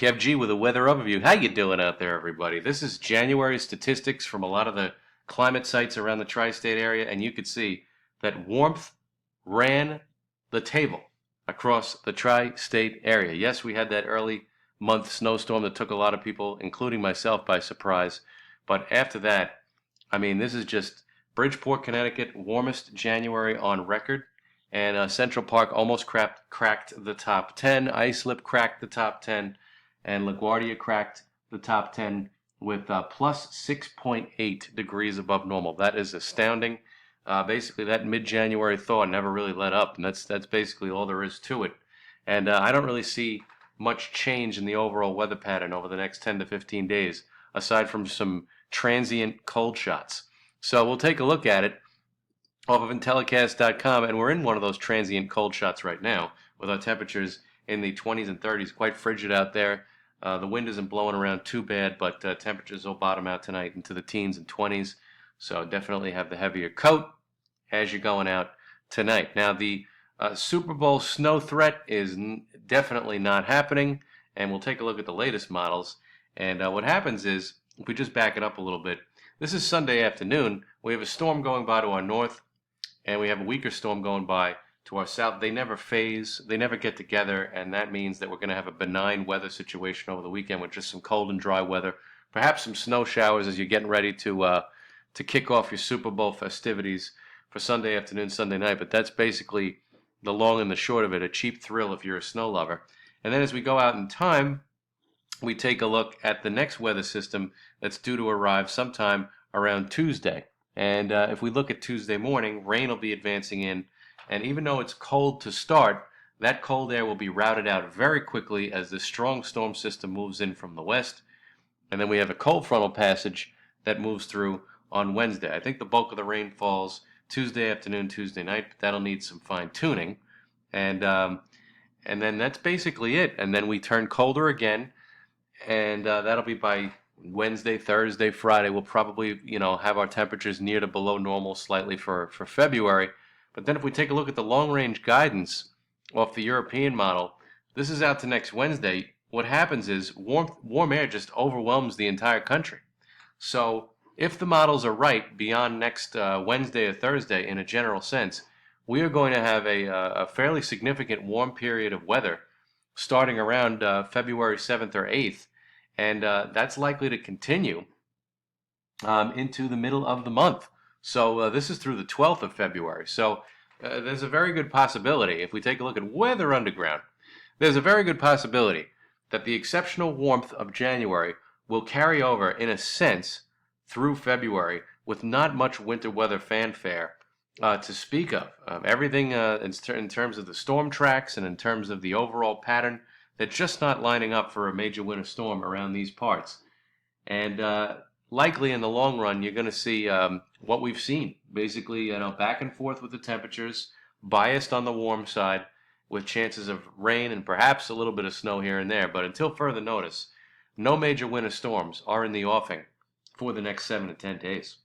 Kev G with a weather overview. How you doing out there, everybody? This is January statistics from a lot of the climate sites around the tri-state area, and you could see that warmth ran the table across the tri-state area. Yes, we had that early month snowstorm that took a lot of people, including myself, by surprise. But after that, I mean, this is just Bridgeport, Connecticut, warmest January on record. And Central Park almost cracked the top 10. Islip cracked the top 10. And LaGuardia cracked the top 10 with plus 6.8 degrees above normal. That is astounding. Basically, that mid-January thaw never really let up, and that's basically all there is to it. And I don't really see much change in the overall weather pattern over the next 10 to 15 days, aside from some transient cold shots. So we'll take a look at it off of Intellicast.com, and we're in one of those transient cold shots right now with our temperatures in the 20s and 30s. Quite frigid out there. The wind isn't blowing around too bad, but temperatures will bottom out tonight into the teens and 20s. So definitely have the heavier coat as you're going out tonight. Now, the Super Bowl snow threat is definitely not happening, and we'll take a look at the latest models. And what happens is, if we just back it up a little bit, this is Sunday afternoon. We have a storm going by to our north, and we have a weaker storm going by to our south. They never phase, they never get together, and that means that we're going to have a benign weather situation over the weekend with just some cold and dry weather, perhaps some snow showers as you're getting ready to kick off your Super Bowl festivities for Sunday afternoon, Sunday night. But that's basically the long and the short of it, a cheap thrill if you're a snow lover. And then as we go out in time, we take a look at the next weather system that's due to arrive sometime around Tuesday. And if we look at Tuesday morning, rain will be advancing in. And even though it's cold to start, that cold air will be routed out very quickly as this strong storm system moves in from the west. And then we have a cold frontal passage that moves through on Wednesday. I think the bulk of the rain falls Tuesday afternoon, Tuesday night, but that'll need some fine tuning. And then that's basically it. And then we turn colder again, and that'll be by Wednesday, Thursday, Friday. We'll probably, have our temperatures near to below normal slightly for February. But then if we take a look at the long-range guidance off the European model, this is out to next Wednesday. What happens is warm air just overwhelms the entire country. So if the models are right beyond next Wednesday or Thursday in a general sense, we are going to have a fairly significant warm period of weather starting around February 7th or 8th. And that's likely to continue into the middle of the month. So this is through the 12th of February. So there's a very good possibility, if we take a look at Weather Underground, there's a very good possibility that the exceptional warmth of January will carry over, in a sense, through February with not much winter weather fanfare to speak of. Everything in terms of the storm tracks and in terms of the overall pattern, they're just not lining up for a major winter storm around these parts. And likely in the long run, you're going to see what we've seen. Basically, back and forth with the temperatures, biased on the warm side, with chances of rain and perhaps a little bit of snow here and there. But until further notice, no major winter storms are in the offing for the next 7 to 10 days.